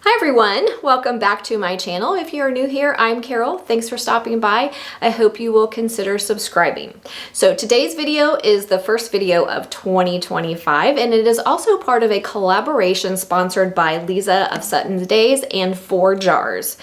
Hi everyone, welcome back to my channel. If you're new here, I'm Carol. Thanks for stopping by. I hope you will consider subscribing. So today's video is the first video of 2025, and it is also part of a collaboration sponsored by Lisa of Sutton's Days and ForJars.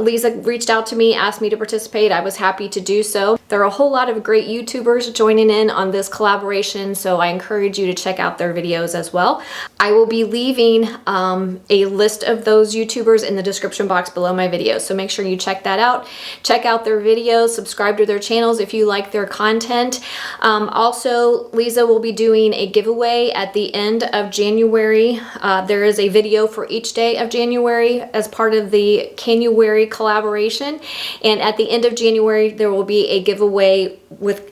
Lisa reached out to me, asked me to participate. I was happy to do so. There are a whole lot of great YouTubers joining in on this collaboration, so I encourage you to check out their videos as well. I will be leaving a list of those YouTubers in the description box below my video, so make sure you check that out. Check out their videos, subscribe to their channels if you like their content. Also, Lisa will be doing a giveaway at the end of January. There is a video for each day of January as part of the Canuary collaboration, and at the end of January there will be a giveaway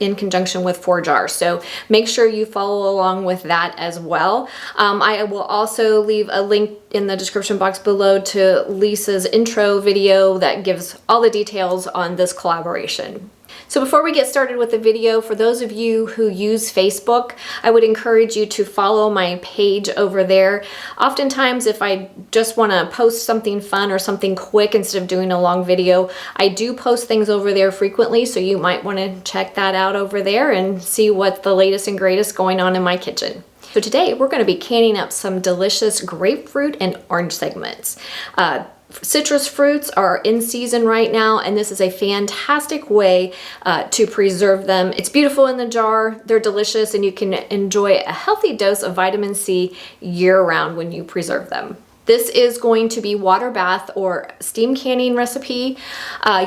in conjunction with ForJars, so make sure you follow along with that as well. I will also leave a link in the description box below to Lisa's intro video that gives all the details on this collaboration. So before we get started with the video, for those of you who use Facebook, I would encourage you to follow my page over there. Oftentimes, if I just want to post something fun or something quick instead of doing a long video, I do post things over there frequently, so you might want to check that out over there and see what the latest and greatest going on in my kitchen. So today we're going to be canning up some delicious grapefruit and orange segments. Citrus fruits are in season right now, and this is a fantastic way to preserve them. It's beautiful in the jar, they're delicious, and you can enjoy a healthy dose of vitamin C year-round when you preserve them. This is going to be water bath or steam canning recipe.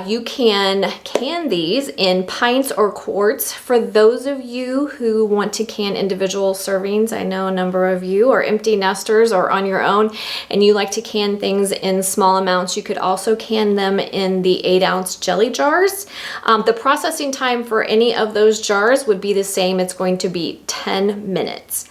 You can can these in pints or quarts. For those of you who want to can individual servings, I know a number of you are empty nesters or on your own and you like to can things in small amounts. You could also can them in the 8-ounce jelly jars. The processing time for any of those jars would be the same. It's going to be 10 minutes.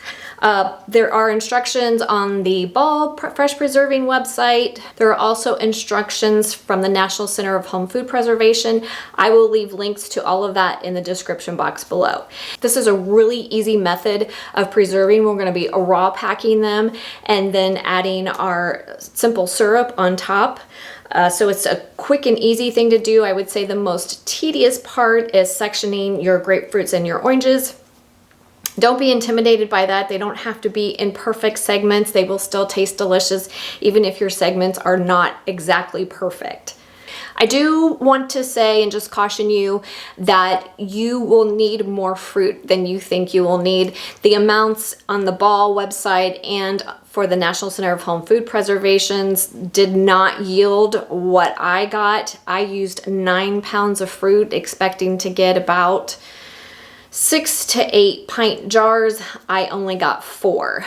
There are instructions on the Ball Fresh Preserving website. There are also instructions from the National Center of Home Food Preservation. I will leave links to all of that in the description box below. This is a really easy method of preserving. We're going to be raw packing them and then adding our simple syrup on top. So it's a quick and easy thing to do. I would say the most tedious part is sectioning your grapefruits and your oranges. Don't be intimidated by that. They don't have to be in perfect segments. They will still taste delicious even if your segments are not exactly perfect. I do want to say and just caution you that you will need more fruit than you think you will need. The amounts on the Ball website and for the National Center of Home Food Preservations did not yield what I got. I used 9 pounds of fruit expecting to get about 6 to 8 pint jars. I only got 4.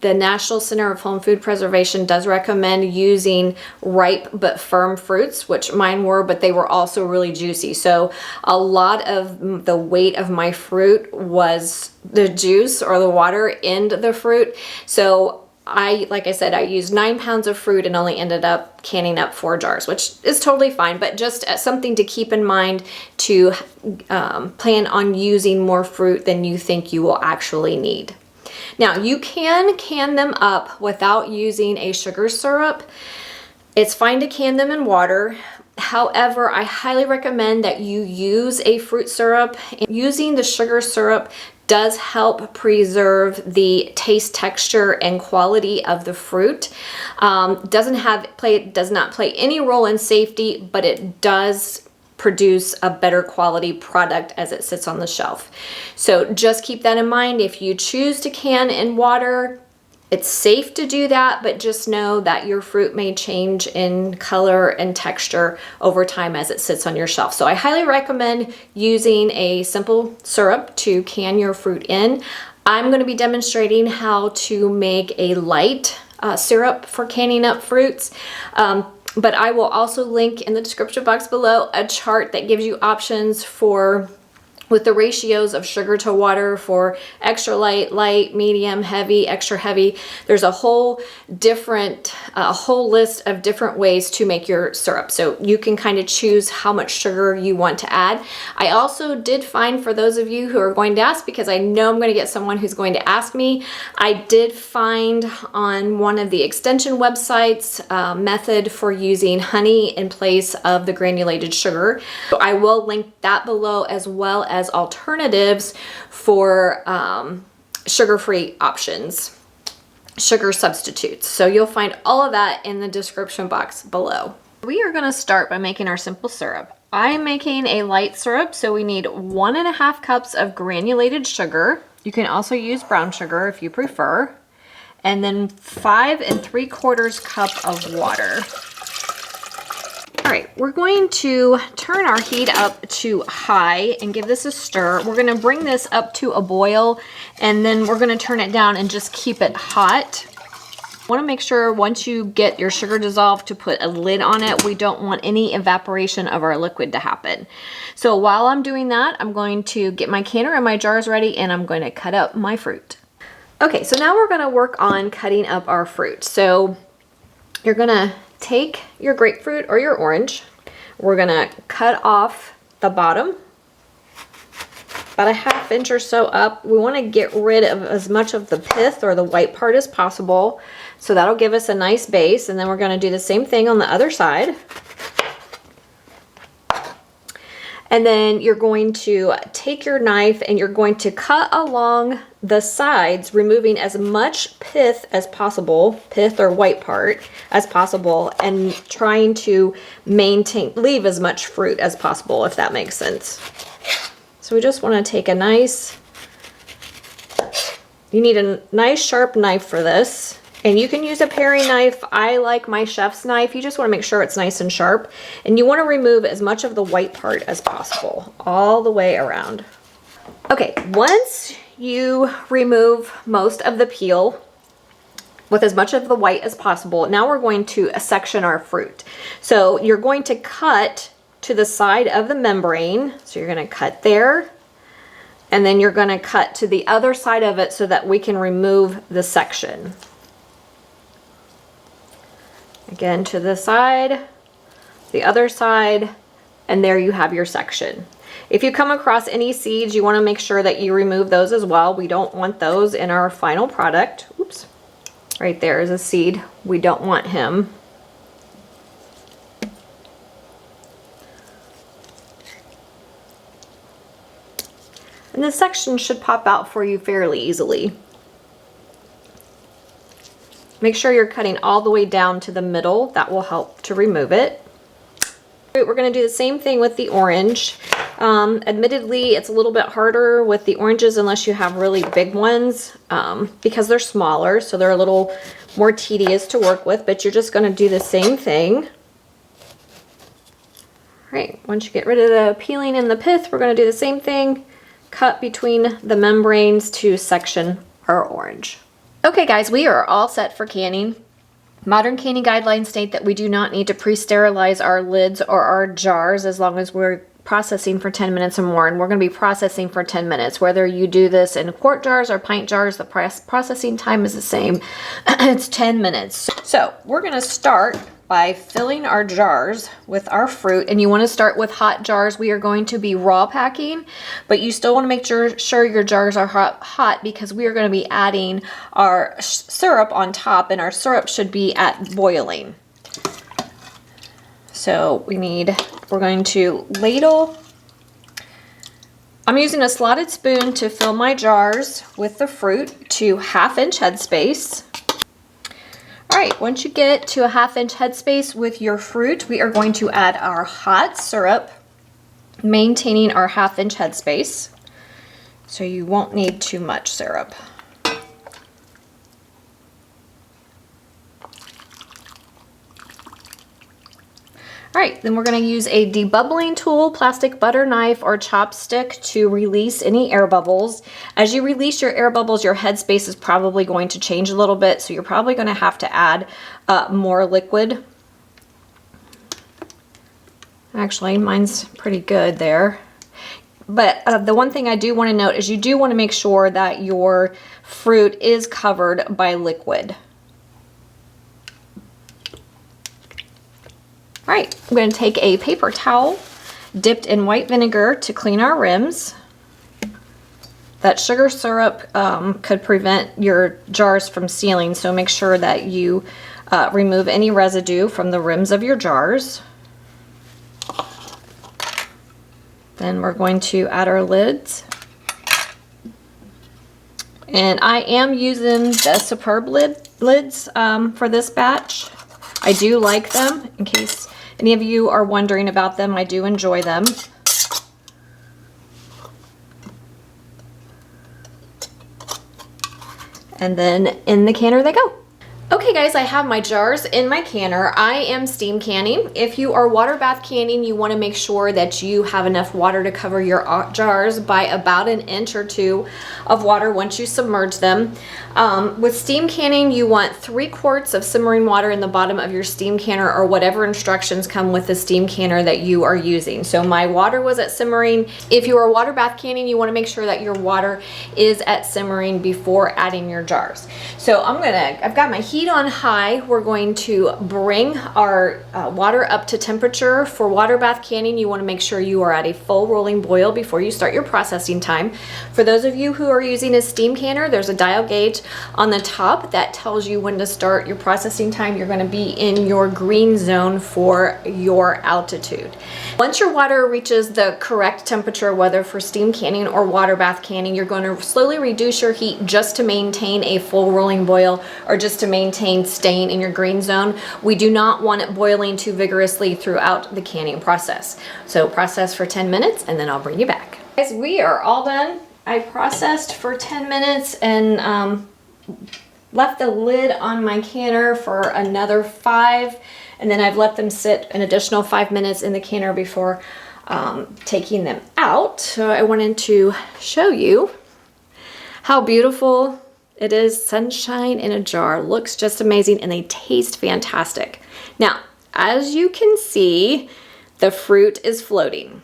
The National Center of Home Food Preservation does recommend using ripe but firm fruits, which mine were, but they were also really juicy. So a lot of the weight of my fruit was the juice or the water in the fruit. So like I said, I used 9 pounds of fruit and only ended up canning up 4 jars, which is totally fine, but just something to keep in mind to plan on using more fruit than you think you will actually need. Now, you can them up without using a sugar syrup. It's fine to can them in water. However, I highly recommend that you use a fruit syrup. Using the sugar syrup does help preserve the taste, texture, and quality of the fruit. Does not play any role in safety, but it does produce a better quality product as it sits on the shelf. So just keep that in mind. If you choose to can in water, it's safe to do that, but just know that your fruit may change in color and texture over time as it sits on your shelf. So I highly recommend using a simple syrup to can your fruit in. I'm going to be demonstrating how to make a light syrup for canning up fruits. But I will also link in the description box below a chart that gives you options for with the ratios of sugar to water for extra light, light, medium, heavy, extra heavy. There's a whole list of different ways to make your syrup. So you can kind of choose how much sugar you want to add. I also did find, for those of you who are going to ask, because I know I'm going to get someone who's going to ask me, I did find on one of the extension websites a method for using honey in place of the granulated sugar. So I will link that below, as well as alternatives for sugar-free options, sugar substitutes. So you'll find all of that in the description box below. We are going to start by making our simple syrup. I'm making a light syrup, so we need 1.5 cups of granulated sugar. You can also use brown sugar if you prefer. And then 5 3/4 cup of water. All right, we're going to turn our heat up to high and give this a stir. We're going to bring this up to a boil, and then we're going to turn it down and just keep it hot. Want to make sure once you get your sugar dissolved to put a lid on it. We don't want any evaporation of our liquid to happen. So while I'm doing that, I'm going to get my canner and my jars ready, and I'm going to cut up my fruit. Okay, so now we're going to work on cutting up our fruit. So you're going to take your grapefruit or your orange. We're gonna cut off the bottom, about 1/2 inch or so up. We want to get rid of as much of the pith or the white part as possible. So that'll give us a nice base. And then we're going to do the same thing on the other side. And then you're going to take your knife and you're going to cut along the sides, removing as much pith as possible, pith or white part as possible, and trying to leave as much fruit as possible, if that makes sense. So we just want to take you need a nice sharp knife for this. And you can use a paring knife. I like my chef's knife. You just want to make sure it's nice and sharp. And you want to remove as much of the white part as possible, all the way around. Okay, once you remove most of the peel with as much of the white as possible, now we're going to section our fruit. So you're going to cut to the side of the membrane. So you're going to cut there. And then you're going to cut to the other side of it so that we can remove the section. Again, to the side, the other side, and there you have your section. If you come across any seeds, you want to make sure that you remove those as well. We don't want those in our final product. Oops, right there is a seed. We don't want him. And this section should pop out for you fairly easily. Make sure you're cutting all the way down to the middle. That will help to remove it. We're going to do the same thing with the orange. Admittedly, it's a little bit harder with the oranges unless you have really big ones because they're smaller, so they're a little more tedious to work with, but you're just going to do the same thing. All right, once you get rid of the peeling and the pith, we're going to do the same thing. Cut between the membranes to section our orange. Okay guys, we are all set for canning. Modern canning guidelines state that we do not need to pre-sterilize our lids or our jars as long as we're processing for 10 minutes or more, and we're going to be processing for 10 minutes. Whether you do this in quart jars or pint jars, the processing time is the same. It's 10 minutes. So we're going to start by filling our jars with our fruit, and you want to start with hot jars. We are going to be raw packing, but you still want to make sure your jars are hot because we are going to be adding our syrup on top, and our syrup should be at boiling. So we're going to ladle. I'm using a slotted spoon to fill my jars with the fruit to 1/2 inch headspace. All right, once you get to a 1/2 inch headspace with your fruit, we are going to add our hot syrup, maintaining our 1/2 inch headspace. So you won't need too much syrup. All right, then we're going to use a debubbling tool, plastic butter knife, or chopstick to release any air bubbles. As you release your air bubbles, your headspace is probably going to change a little bit, so you're probably going to have to add more liquid. Actually, mine's pretty good there. But the one thing I do want to note is you do want to make sure that your fruit is covered by liquid. All right, I'm going to take a paper towel dipped in white vinegar to clean our rims. That sugar syrup could prevent your jars from sealing, so make sure that you remove any residue from the rims of your jars. Then we're going to add our lids. And I am using the Superb lids for this batch. I do like them. In case any of you are wondering about them, I do enjoy them. And then in the canner they go. Okay guys, I have my jars in my canner. I am steam canning. If you are water bath canning, you want to make sure that you have enough water to cover your jars by about 1 inch or 2 of water once you submerge them. With steam canning, you want 3 quarts of simmering water in the bottom of your steam canner, or whatever instructions come with the steam canner that you are using. So my water was at simmering. If you are water bath canning, you want to make sure that your water is at simmering before adding your jars. So I've got my heat on high. We're going to bring our water up to temperature. For water bath canning, you want to make sure you are at a full rolling boil before you start your processing time. For those of you who are using a steam canner, there's a dial gauge on the top that tells you when to start your processing time. You're going to be in your green zone for your altitude. Once your water reaches the correct temperature, whether for steam canning or water bath canning, you're going to slowly reduce your heat just to maintain a full rolling boil, or just to maintain staying in your green zone. We do not want it boiling too vigorously throughout the canning process. So process for 10 minutes and then I'll bring you back. Guys, we are all done. I processed for 10 minutes and left the lid on my canner for another 5, and then I've let them sit an additional 5 minutes in the canner before taking them out. So I wanted to show you how beautiful it is. Sunshine in a jar. Looks just amazing, and they taste fantastic. Now, as you can see, the fruit is floating.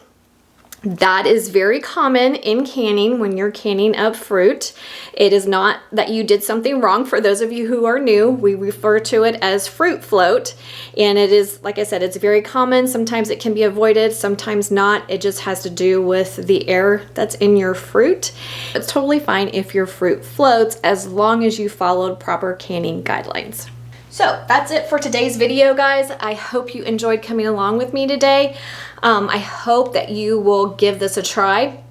That is very common in canning when you're canning up fruit. It is not that you did something wrong. For those of you who are new, we refer to it as fruit float. And it is, like I said, it's very common. Sometimes it can be avoided, sometimes not. It just has to do with the air that's in your fruit. It's totally fine if your fruit floats, as long as you followed proper canning guidelines. So that's it for today's video, guys. I hope you enjoyed coming along with me today. I hope that you will give this a try.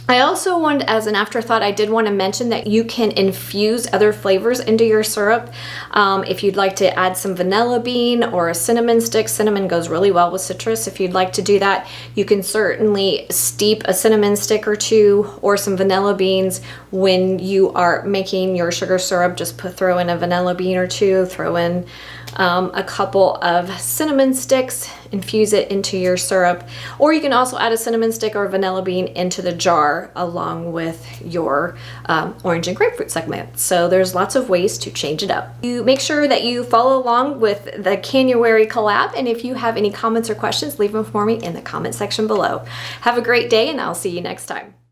I also wanted, as an afterthought, I did want to mention that you can infuse other flavors into your syrup. If you'd like to add some vanilla bean or a cinnamon stick, cinnamon goes really well with citrus. If you'd like to do that, you can certainly steep a cinnamon stick or 2 or some vanilla beans when you are making your sugar syrup. Just throw in a vanilla bean or 2, throw in a couple of cinnamon sticks, infuse it into your syrup, or you can also add a cinnamon stick or a vanilla bean into the jar along with your orange and grapefruit segment. So there's lots of ways to change it up. You make sure that you follow along with the Canuary collab, and if you have any comments or questions, leave them for me in the comment section below. Have a great day, and I'll see you next time.